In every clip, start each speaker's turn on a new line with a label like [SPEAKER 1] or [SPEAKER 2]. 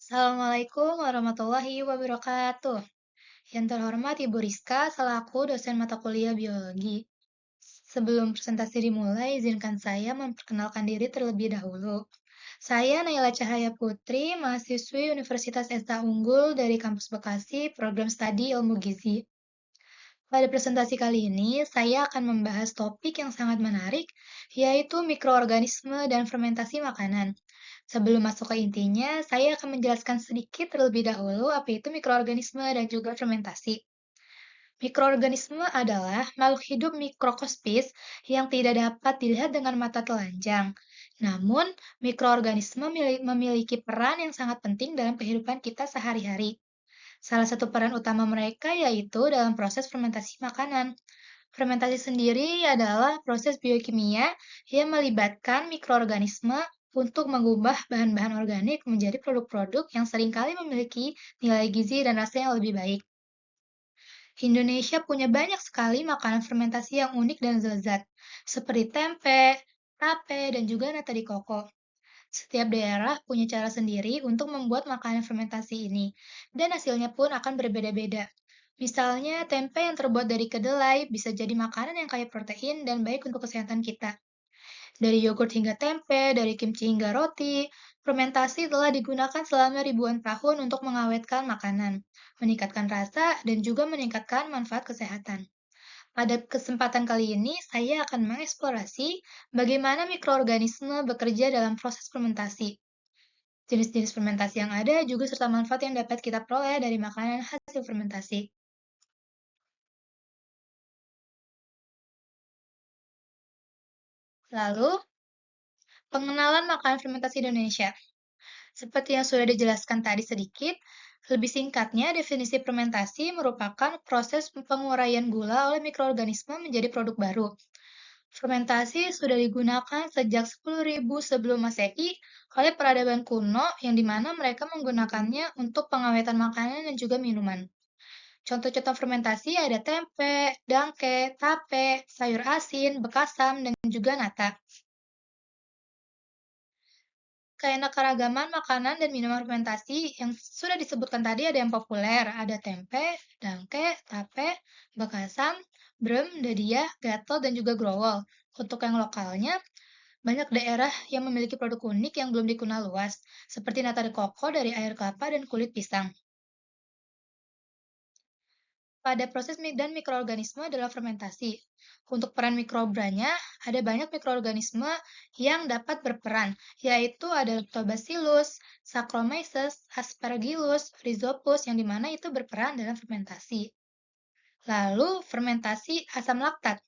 [SPEAKER 1] Assalamualaikum warahmatullahi wabarakatuh. Yang terhormat Ibu Rizka, selaku dosen mata kuliah biologi. Sebelum presentasi dimulai, izinkan saya memperkenalkan diri terlebih dahulu. Saya Naila Cahaya Putri, mahasiswi Universitas Esta Unggul dari Kampus Bekasi, program studi Ilmu Gizi. Pada presentasi kali ini, saya akan membahas topik yang sangat menarik, yaitu mikroorganisme dan fermentasi makanan. Sebelum masuk ke intinya, saya akan menjelaskan sedikit terlebih dahulu apa itu mikroorganisme dan juga fermentasi. Mikroorganisme adalah makhluk hidup mikroskopis yang tidak dapat dilihat dengan mata telanjang. Namun, mikroorganisme memiliki peran yang sangat penting dalam kehidupan kita sehari-hari. Salah satu peran utama mereka yaitu dalam proses fermentasi makanan. Fermentasi sendiri adalah proses biokimia yang melibatkan mikroorganisme untuk mengubah bahan-bahan organik menjadi produk-produk yang seringkali memiliki nilai gizi dan rasa yang lebih baik. Indonesia punya banyak sekali makanan fermentasi yang unik dan lezat, seperti tempe, tape, dan juga nata de coco. Setiap daerah punya cara sendiri untuk membuat makanan fermentasi ini, dan hasilnya pun akan berbeda-beda. Misalnya, tempe yang terbuat dari kedelai bisa jadi makanan yang kaya protein dan baik untuk kesehatan kita. Dari yogurt hingga tempe, dari kimchi hingga roti, fermentasi telah digunakan selama ribuan tahun untuk mengawetkan makanan, meningkatkan rasa, dan juga meningkatkan manfaat kesehatan. Pada kesempatan kali ini, saya akan mengeksplorasi bagaimana mikroorganisme bekerja dalam proses fermentasi. Jenis-jenis fermentasi yang ada juga serta manfaat yang dapat kita peroleh dari makanan hasil fermentasi. Lalu, pengenalan makanan fermentasi Indonesia. Seperti yang sudah dijelaskan tadi sedikit, lebih singkatnya, definisi fermentasi merupakan proses penguraian gula oleh mikroorganisme menjadi produk baru. Fermentasi sudah digunakan sejak 10.000 sebelum Masehi oleh peradaban kuno yang dimana mereka menggunakannya untuk pengawetan makanan dan juga minuman. Contoh-contoh fermentasi ada tempe, dangke, tape, sayur asin, bekasam, dan juga nata. Keanekaragaman makanan dan minuman fermentasi yang sudah disebutkan tadi ada yang populer, ada tempe, dangke, tape, bekasam, brem, dadia, gatel, dan juga growol. Untuk yang lokalnya, banyak daerah yang memiliki produk unik yang belum dikenal luas, seperti nata de coco dari air kelapa dan kulit pisang. Pada proses dan mikroorganisme dalam fermentasi. Untuk peran mikrobanya, ada banyak mikroorganisme yang dapat berperan, yaitu ada Lactobacillus, Saccharomyces, Aspergillus, Rhizopus, yang dimana itu berperan dalam fermentasi. Lalu, fermentasi asam laktat.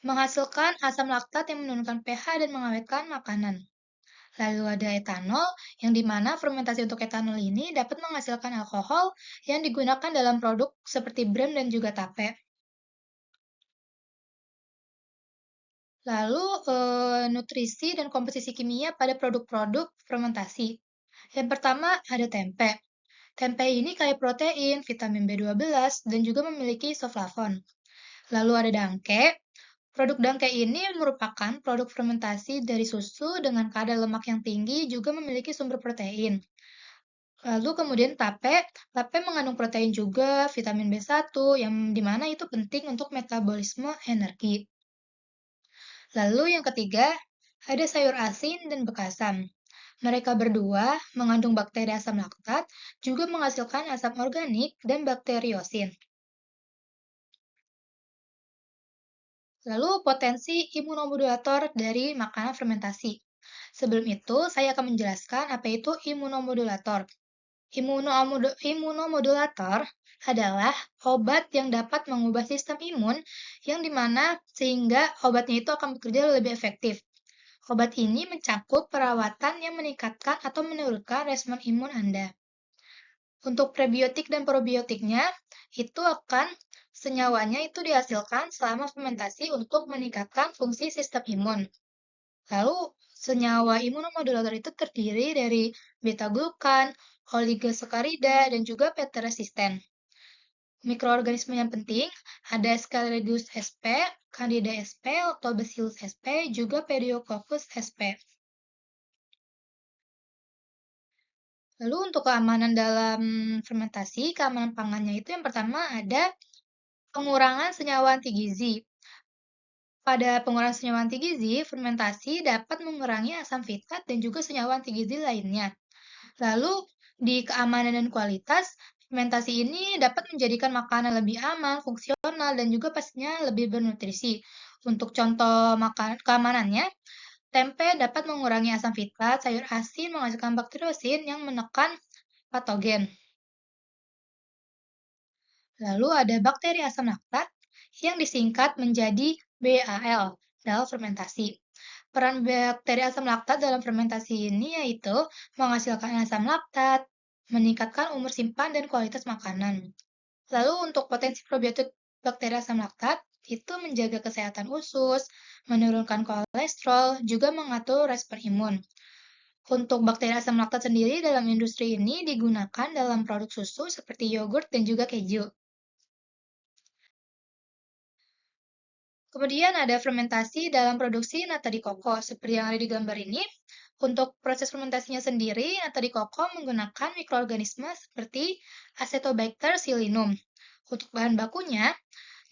[SPEAKER 1] Menghasilkan asam laktat yang menurunkan pH dan mengawetkan makanan. Lalu ada etanol, yang dimana fermentasi untuk etanol ini dapat menghasilkan alkohol yang digunakan dalam produk seperti brem dan juga tape. Lalu, nutrisi dan komposisi kimia pada produk-produk fermentasi. Yang pertama ada tempe. Tempe ini kaya protein, vitamin B12, dan juga memiliki isoflavon. Lalu ada dangke. Produk dangke ini merupakan produk fermentasi dari susu dengan kadar lemak yang tinggi juga memiliki sumber protein. Lalu kemudian tape. Tape mengandung protein juga, vitamin B1, yang dimana itu penting untuk metabolisme energi. Lalu yang ketiga, ada sayur asin dan bekasam. Mereka berdua mengandung bakteri asam laktat, juga menghasilkan asam organik dan bakteriosin. Lalu potensi imunomodulator dari makanan fermentasi. Sebelum itu, saya akan menjelaskan apa itu imunomodulator. Imunomodulator adalah obat yang dapat mengubah sistem imun yang dimana sehingga obatnya itu akan bekerja lebih efektif. Obat ini mencakup perawatan yang meningkatkan atau menurunkan respon imun Anda. Untuk prebiotik dan probiotiknya, itu akan senyawanya itu dihasilkan selama fermentasi untuk meningkatkan fungsi sistem imun. Lalu, senyawa imunomodulator itu terdiri dari beta-glukan, oligosakarida, dan juga peptide-resisten. Mikroorganisme yang penting ada Ascaridus sp, Candida sp, Lactobacillus sp, juga Pediococcus sp. Lalu untuk keamanan dalam fermentasi, keamanan pangannya itu yang pertama ada pengurangan senyawa anti gizi. Pada pengurangan senyawa anti gizi, fermentasi dapat mengurangi asam fitrat dan juga senyawa anti gizi lainnya. Lalu, di keamanan dan kualitas, fermentasi ini dapat menjadikan makanan lebih aman, fungsional, dan juga pastinya lebih bernutrisi. Untuk contoh keamanannya, tempe dapat mengurangi asam fitrat, sayur asin menghasilkan bakteriosin yang menekan patogen. Lalu ada bakteri asam laktat yang disingkat menjadi BAL dalam fermentasi. Peran bakteri asam laktat dalam fermentasi ini yaitu menghasilkan asam laktat, meningkatkan umur simpan dan kualitas makanan. Lalu untuk potensi probiotik bakteri asam laktat itu menjaga kesehatan usus, menurunkan kolesterol, juga mengatur respon imun. Untuk bakteri asam laktat sendiri dalam industri ini digunakan dalam produk susu seperti yogurt dan juga keju. Kemudian ada fermentasi dalam produksi nata de coco. Seperti yang ada di gambar ini, untuk proses fermentasinya sendiri, nata de coco menggunakan mikroorganisme seperti Acetobacter psyllinum. Untuk bahan bakunya,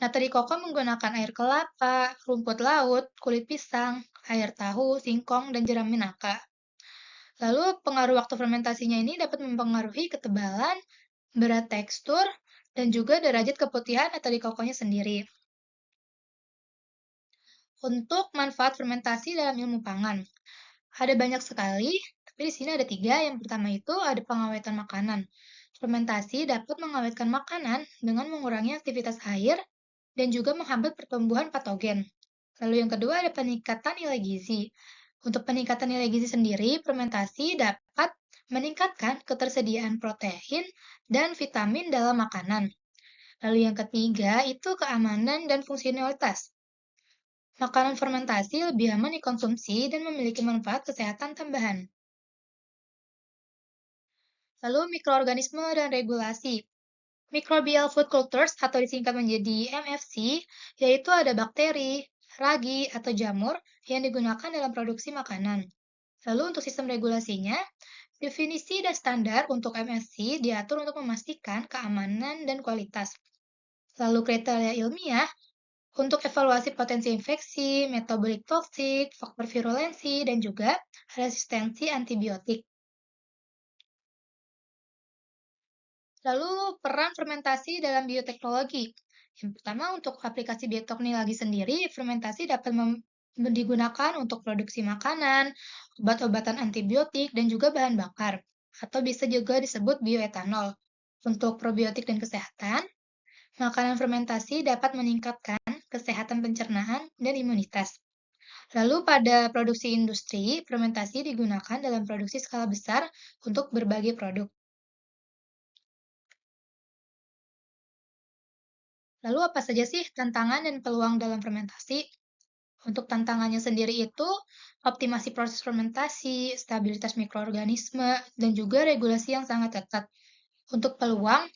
[SPEAKER 1] nata de coco menggunakan air kelapa, rumput laut, kulit pisang, air tahu, singkong, dan jerami nangka. Lalu pengaruh waktu fermentasinya ini dapat mempengaruhi ketebalan, berat tekstur, dan juga derajat keputihan nata de coco-nya sendiri. Untuk manfaat fermentasi dalam ilmu pangan, ada banyak sekali, tapi di sini ada 3. Yang pertama itu ada pengawetan makanan. Fermentasi dapat mengawetkan makanan dengan mengurangi aktivitas air dan juga menghambat pertumbuhan patogen. Lalu yang kedua ada peningkatan nilai gizi. Untuk peningkatan nilai gizi sendiri, fermentasi dapat meningkatkan ketersediaan protein dan vitamin dalam makanan. Lalu yang ketiga itu keamanan dan fungsionalitas. Makanan fermentasi lebih aman dikonsumsi dan memiliki manfaat kesehatan tambahan. Lalu mikroorganisme dan regulasi. Microbial food cultures atau disingkat menjadi MFC, yaitu ada bakteri, ragi, atau jamur yang digunakan dalam produksi makanan. Lalu untuk sistem regulasinya, definisi dan standar untuk MFC diatur untuk memastikan keamanan dan kualitas. Lalu kriteria ilmiah untuk evaluasi potensi infeksi, metabolik toksik, faktor virulensi, dan juga resistensi antibiotik. Lalu, peran fermentasi dalam bioteknologi. Yang pertama, untuk aplikasi bioteknologi sendiri, fermentasi dapat digunakan untuk produksi makanan, obat-obatan antibiotik, dan juga bahan bakar, atau bisa juga disebut bioetanol. Untuk probiotik dan kesehatan, makanan fermentasi dapat meningkatkan kesehatan pencernaan dan imunitas. Lalu pada produksi industri, fermentasi digunakan dalam produksi skala besar untuk berbagai produk. Lalu apa saja sih tantangan dan peluang dalam fermentasi? Untuk tantangannya sendiri itu, optimasi proses fermentasi, stabilitas mikroorganisme, dan juga regulasi yang sangat ketat. Untuk peluang,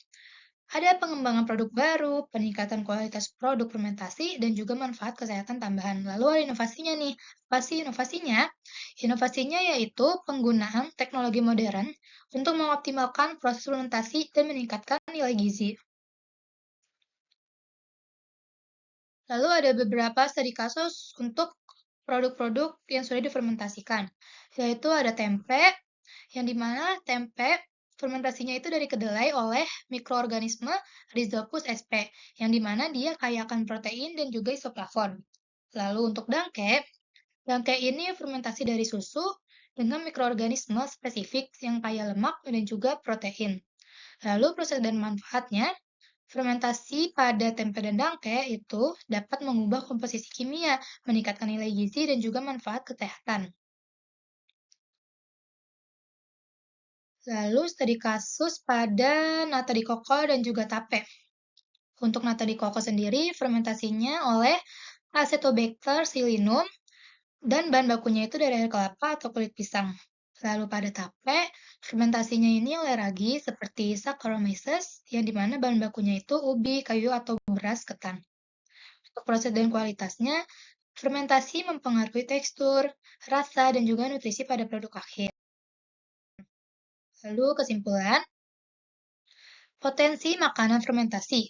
[SPEAKER 1] ada pengembangan produk baru, peningkatan kualitas produk fermentasi, dan juga manfaat kesehatan tambahan. Lalu ada inovasinya nih. Apa sih inovasinya? Inovasinya yaitu penggunaan teknologi modern untuk mengoptimalkan proses fermentasi dan meningkatkan nilai gizi. Lalu ada beberapa studi kasus untuk produk-produk yang sudah difermentasikan, yaitu ada tempe, yang dimana tempe fermentasinya itu dari kedelai oleh mikroorganisme Rhizopus sp, yang dimana dia kaya akan protein dan juga isoflavon. Lalu untuk dangke, dangke ini fermentasi dari susu dengan mikroorganisme spesifik yang kaya lemak dan juga protein. Lalu proses dan manfaatnya, fermentasi pada tempe dan dangke itu dapat mengubah komposisi kimia, meningkatkan nilai gizi, dan juga manfaat kesehatan. Lalu studi kasus pada nata de coco dan juga tape. Untuk nata de coco sendiri, fermentasinya oleh Acetobacter psyllinum dan bahan bakunya itu dari air kelapa atau kulit pisang. Lalu pada tape, fermentasinya ini oleh ragi seperti Saccharomyces, yang dimana bahan bakunya itu ubi, kayu, atau beras ketan. Untuk proses dan kualitasnya, fermentasi mempengaruhi tekstur, rasa, dan juga nutrisi pada produk akhir. Lalu kesimpulan, potensi makanan fermentasi.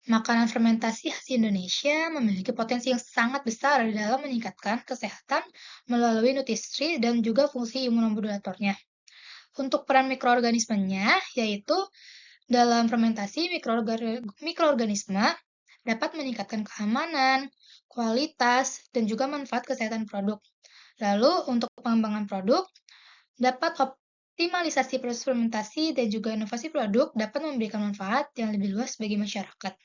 [SPEAKER 1] Makanan fermentasi khas Indonesia memiliki potensi yang sangat besar dalam meningkatkan kesehatan melalui nutrisi dan juga fungsi imunomodulatornya. Untuk peran mikroorganismenya, yaitu dalam fermentasi mikroorganisme dapat meningkatkan keamanan, kualitas, dan juga manfaat kesehatan produk. Lalu untuk pengembangan produk, dapat optimalisasi proses fermentasi dan juga inovasi produk dapat memberikan manfaat yang lebih luas bagi masyarakat.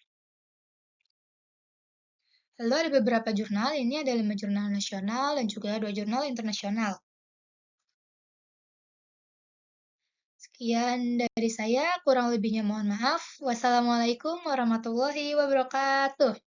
[SPEAKER 1] Lalu ada beberapa jurnal, ini ada 5 jurnal nasional dan juga 2 jurnal internasional. Sekian dari saya, kurang lebihnya mohon maaf. Wassalamualaikum warahmatullahi wabarakatuh.